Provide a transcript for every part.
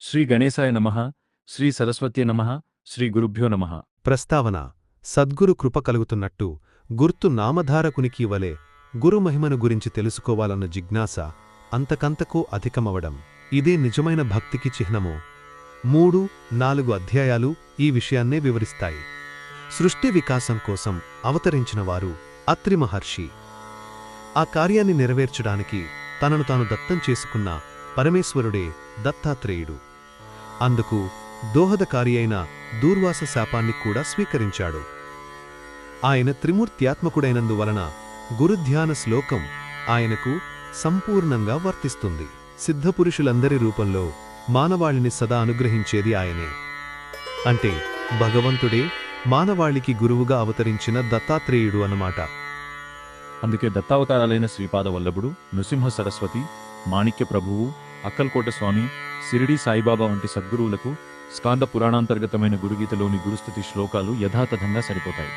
శ్రీ గణేశాయ నమః, శ్రీ సరస్వత్యే నమః, శ్రీ గురుభ్యో నమః. ప్రస్తావన సద్గురు కృప కలుగుతున్నట్టు గుర్తు నామధారకునికి వలె గురుమహిమను గురించి తెలుసుకోవాలన్న జిజ్ఞాస అంతకంతకూ అధికమవడం ఇదే నిజమైన భక్తికి చిహ్నము. 3-4 అధ్యాయాలు ఈ విషయాన్నే వివరిస్తాయి. సృష్టి వికాసం కోసం అవతరించినవారు అత్రి మహర్షి. ఆ కార్యాన్ని నెరవేర్చడానికి తనను తాను దత్తం చేసుకున్న పరమేశ్వరుడే దత్తాత్రేయుడు. అందుకు దోహదకారి అయిన దూర్వాస శాపాన్ని కూడా స్వీకరించాడు. ఆయన త్రిమూర్త్యాత్మకుడైనందువలన గురుధ్యాన శ్లోకం ఆయనకు సంపూర్ణంగా వర్తిస్తుంది. సిద్ధపురుషులందరి రూపంలో మానవాళిని సదా అనుగ్రహించేది ఆయనే. అంటే భగవంతుడే మానవాళికి గురువుగా అవతరించిన దత్తాత్రేయుడు అన్నమాట. అందుకే దత్తావతారాలైన శ్రీపాద వల్లభుడు, నృసింహ సరస్వతి, మాణిక్య ప్రభువు, అక్కల్కోట స్వామి, సిరిడి సాయిబాబా వంటి సద్గురువులకు స్కాంద పురాణాంతర్గతమైన గురుగీతలోని గురుస్తుతి శ్లోకాలు యథాతథంగా సరిపోతాయి.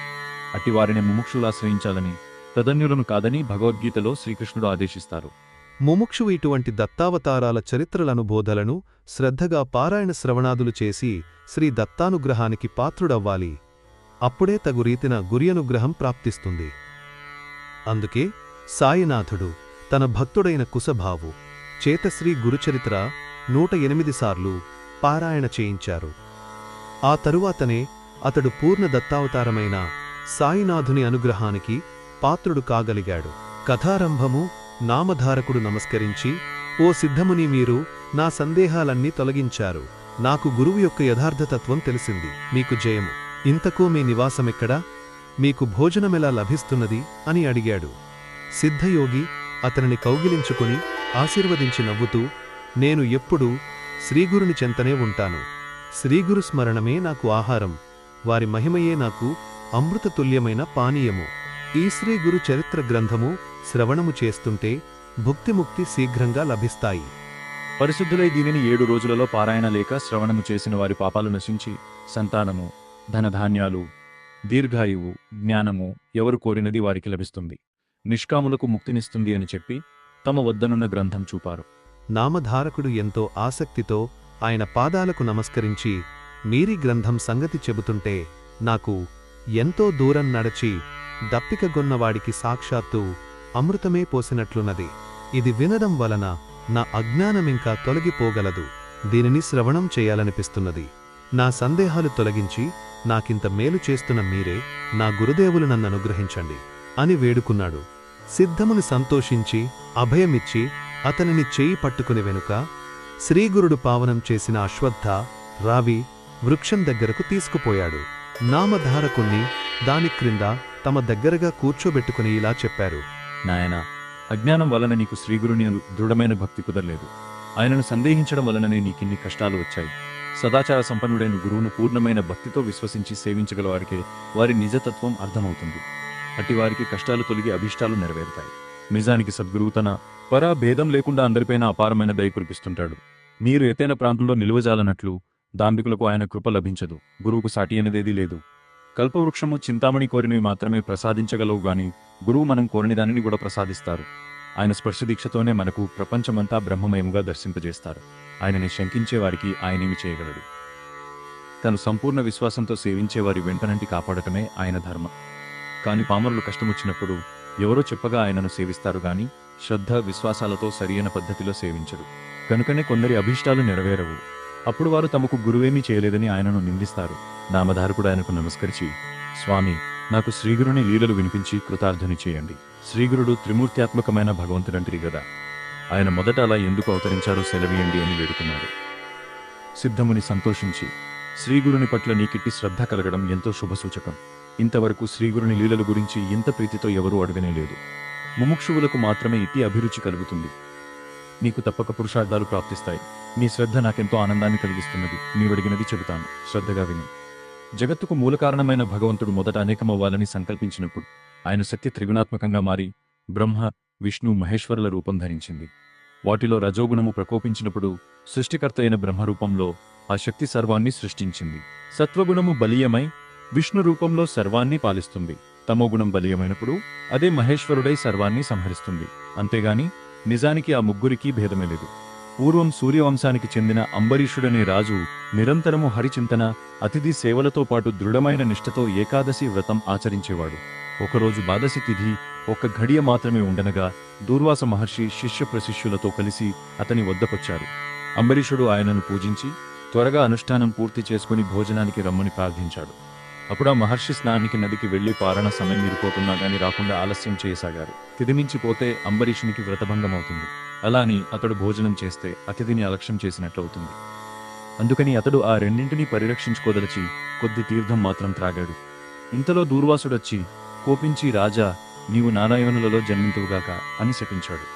అట్టివారిని ముముక్షులాశ్రయించాలని, తదన్యులను కాదని భగవద్గీతలో శ్రీకృష్ణుడు ఆదేశిస్తారు. ముముక్షువు ఇటువంటి దత్తావతారాల చరిత్రలనుబోధలను శ్రద్ధగా పారాయణ శ్రవణాదులు చేసి శ్రీ దత్తానుగ్రహానికి పాత్రుడవ్వాలి. అప్పుడే తగు రీతిన గురియనుగ్రహం ప్రాప్తిస్తుంది. అందుకే సాయినాథుడు తన భక్తుడైన కుశభావు చేత శ్రీ గురుచరిత్ర 108 సార్లు పారాయణ చేయించారు. ఆ తరువాతనే అతడు పూర్ణ దత్తావతారమైన సాయినాథుని అనుగ్రహానికి పాత్రుడు కాగలిగాడు. కథారంభము నామధారకుడు నమస్కరించి, ఓ సిద్ధముని, మీరు నా సందేహాలన్నీ తొలగించారు. నాకు గురువు యొక్క యథార్థతత్వం తెలిసింది. మీకు జయము. ఇంతకూ మీ నివాసమెక్కడా? మీకు భోజనమెలా లభిస్తున్నది అని అడిగాడు. సిద్ధయోగి అతనిని కౌగిలించుకుని ఆశీర్వదించి నవ్వుతూ, నేను ఎప్పుడూ శ్రీగురుని చెంతనే ఉంటాను. శ్రీగురు స్మరణమే నాకు ఆహారం, వారి మహిమయే నాకు అమృతతుల్యమైన పానీయము. ఈ శ్రీగురు చరిత్ర గ్రంథము శ్రవణము చేస్తుంటే భుక్తిముక్తి శీఘ్రంగా లభిస్తాయి. పరిశుద్ధులై దీనిని 7 రోజులలో పారాయణ లేక శ్రవణము చేసిన వారి పాపాలు నశించి సంతానము, ధనధాన్యాలు, దీర్ఘాయువు, జ్ఞానము ఎవరు కోరినది వారికి లభిస్తుంది, నిష్కాములకు ముక్తినిస్తుంది అని చెప్పి తమ వద్దనున్న గ్రంథం చూపారు. నామధారకుడు ఎంతో ఆసక్తితో ఆయన పాదాలకు నమస్కరించి, మీరీ గ్రంథం సంగతి చెబుతుంటే నాకు ఎంతో దూరం నడచి దప్పికగొన్నవాడికి సాక్షాత్తు అమృతమే పోసినట్లున్నది. ఇది వినడం వలన నా అజ్ఞానమింకా తొలగిపోగలదు. దీనిని శ్రవణం చేయాలనిపిస్తున్నది. నా సందేహాలు తొలగించి నాకింత మేలు చేస్తున్న మీరే నా గురుదేవులు నన్ననుగ్రహించండి అని వేడుకున్నాడు. సిద్ధముని సంతోషించి అభయమిచ్చి అతనిని చేయి పట్టుకుని వెనుక శ్రీగురుడు పావనం చేసిన అశ్వత్థ, రావి వృక్షం దగ్గరకు తీసుకుపోయాడు. నామధారకుణ్ణి దాని క్రింద తమ దగ్గరగా కూర్చోబెట్టుకుని ఇలా చెప్పారు. నాయనా, అజ్ఞానం వలన నీకు శ్రీగురుని దృఢమైన భక్తి కుదరలేదు. ఆయనను సందేహించడం వలననే నీకిన్ని కష్టాలు వచ్చాయి. సదాచార సంపన్నుడైన గురువును పూర్ణమైన భక్తితో విశ్వసించి సేవించగలవారికే వారి నిజతత్వం అర్థమవుతుంది. అట్టివారికి కష్టాలు తొలగి అభీష్టాలు నెరవేరుతాయి. నిజానికి సద్గురువు తన పరా భేదం లేకుండా అందరిపైన అపారమైన దయ కురిపిస్తుంటాడు. మీరు ఎత్తైన ప్రాంతంలో నిలువజాలనట్లు దాంభికులకు ఆయన కృప లభించదు. గురువుకు సాటి అనేదేదీ లేదు. కల్పవృక్షము, చింతామణి కోరినవి మాత్రమే ప్రసాదించగలవు గాని గురువు మనం కోరిన దానిని కూడా ప్రసాదిస్తారు. ఆయన స్పర్శదీక్షతోనే మనకు ప్రపంచమంతా బ్రహ్మమయముగా దర్శింపజేస్తారు. ఆయనని శంకించే వారికి ఆయనేమి చేయగలడు? తను సంపూర్ణ విశ్వాసంతో సేవించేవారి వెంటనంటి కాపాడటమే ఆయన ధర్మం. కాని పామరులు కష్టమొచ్చినప్పుడు ఎవరో చెప్పగా ఆయనను సేవిస్తారు గాని శ్రద్ధ విశ్వాసాలతో సరియైన పద్ధతిలో సేవించరు. కనుకనే కొందరి అభీష్టాలు నెరవేరవు. అప్పుడు వారు తమకు గురువేమీ చేయలేదని ఆయనను నిందిస్తారు. నామధారకుడు ఆయనకు నమస్కరించి, స్వామి, నాకు శ్రీగురుని లీలలు వినిపించి కృతార్థుని చేయండి. శ్రీగురుడు త్రిమూర్త్యాత్మకమైన భగవంతుడంటిరి గదా, ఆయన మొదట అలా ఎందుకు అవతరించారో సెలవీయండి అని వేడుకున్నాడు. సిద్ధముని సంతోషించి, శ్రీగురుని పట్ల నీకిట్టి శ్రద్ధ కలగడం ఎంతో శుభసూచకం. ఇంతవరకు శ్రీగురుని లీలల గురించి ఇంత ప్రీతితో ఎవరూ అడగనేలేదు. ముముక్షువులకు మాత్రమే ఇట్టి అభిరుచి కలుగుతుంది. నీకు తప్పక పురుషార్థాలు ప్రాప్తిస్తాయి. నీ శ్రద్ధ నాకెంతో ఆనందాన్ని కలిగిస్తున్నది. నీవడిగినది చెబుతాను, శ్రద్ధగా విను. జగత్తుకు మూలకారణమైన భగవంతుడు మొదట అనేకమవ్వాలని సంకల్పించినప్పుడు ఆయన శక్తి త్రిగుణాత్మకంగా మారి బ్రహ్మ, విష్ణు, మహేశ్వరుల రూపం ధరించింది. వాటిలో రజోగుణము ప్రకోపించినప్పుడు సృష్టికర్త అయిన బ్రహ్మరూపంలో ఆ శక్తి సర్వాన్ని సృష్టించింది. సత్వగుణము బలీయమై విష్ణు రూపంలో సర్వాన్ని పాలిస్తుంది. తమోగుణం బలీయమైనప్పుడు అదే మహేశ్వరుడై సర్వాన్ని సంహరిస్తుంది. అంతేగాని నిజానికి ఆ ముగ్గురికీ భేదమే లేదు. పూర్వం సూర్యవంశానికి చెందిన అంబరీషుడనే రాజు నిరంతరము హరిచింతన అతిథి సేవలతో పాటు దృఢమైన నిష్ఠతో ఏకాదశి వ్రతం ఆచరించేవాడు. ఒకరోజు ద్వాదశి తిథి ఒక్క ఘడియ మాత్రమే ఉండనగా దూర్వాస మహర్షి శిష్య ప్రశిష్యులతో కలిసి అతని వద్దకొచ్చారు. అంబరీషుడు ఆయనను పూజించి త్వరగా అనుష్ఠానం పూర్తి చేసుకుని భోజనానికి రమ్మని ప్రార్థించాడు. అప్పుడు ఆ మహర్షి స్నానానికి నదికి వెళ్లి పారణ సమయం మీరిపోతున్నా గాని రాకుండా ఆలస్యం చేయసాగారు. తిదిమించిపోతే అంబరీషునికి వ్రతభంగమవుతుంది. అలా అని అతడు భోజనం చేస్తే అతిథిని అలక్ష్యం చేసినట్లవుతుంది. అందుకని అతడు ఆ రెండింటినీ పరిరక్షించుకోదలిచి కొద్ది తీర్థం మాత్రం త్రాగాడు. ఇంతలో దూర్వాసుడొచ్చి కోపించి, రాజా, నీవు నారాయణులలో జన్మింతువుగాక అని శపించాడు.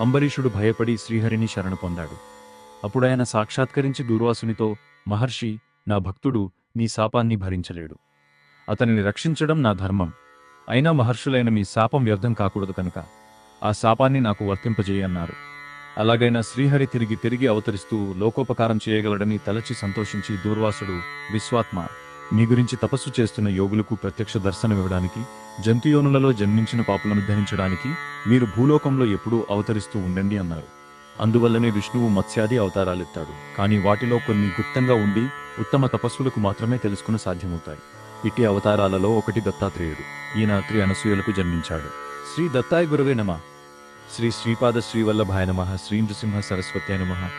అంబరీషుడు భయపడి శ్రీహరిని శరణు పొందాడు. అప్పుడాయన సాక్షాత్కరించి దూర్వాసునితో, మహర్షి, నా భక్తుడు నీ శాపాన్ని భరించలేడు. అతనిని రక్షించడం నా ధర్మం. అయినా మహర్షులైన మీ శాపం వ్యర్థం కాకూడదు కనుక ఆ శాపాన్ని నాకు వర్తింపజేయన్నారు. అలాగైనా శ్రీహరి తిరిగి అవతరిస్తూ లోకోపకారం చేయగలడని తలచి సంతోషించి దూర్వాసుడు, విశ్వాత్మ, మీ గురించి తపస్సు చేస్తున్న యోగులకు ప్రత్యక్ష దర్శనమివ్వడానికి, జంతుయోనులలో జన్మించిన పాపులను ధరించడానికి మీరు భూలోకంలో ఎప్పుడూ అవతరిస్తూ ఉండండి అన్నారు. అందువల్లనే విష్ణువు మత్స్యాది అవతారాలెత్తాడు. కానీ వాటిలో కొన్ని గుప్తంగా ఉండి ఉత్తమ తపస్సులకు మాత్రమే తెలుసుకుని సాధ్యమవుతాయి. ఇట్టి అవతారాలలో ఒకటి దత్తాత్రేయుడు. ఈయన త్రి అనసూయలకు జన్మించాడు. శ్రీ దత్తాయ గురవే నమః. శ్రీ శ్రీపాద శ్రీవల్లభాయ నమః. శ్రీ నృసింహ సరస్వత్యాయ నమః.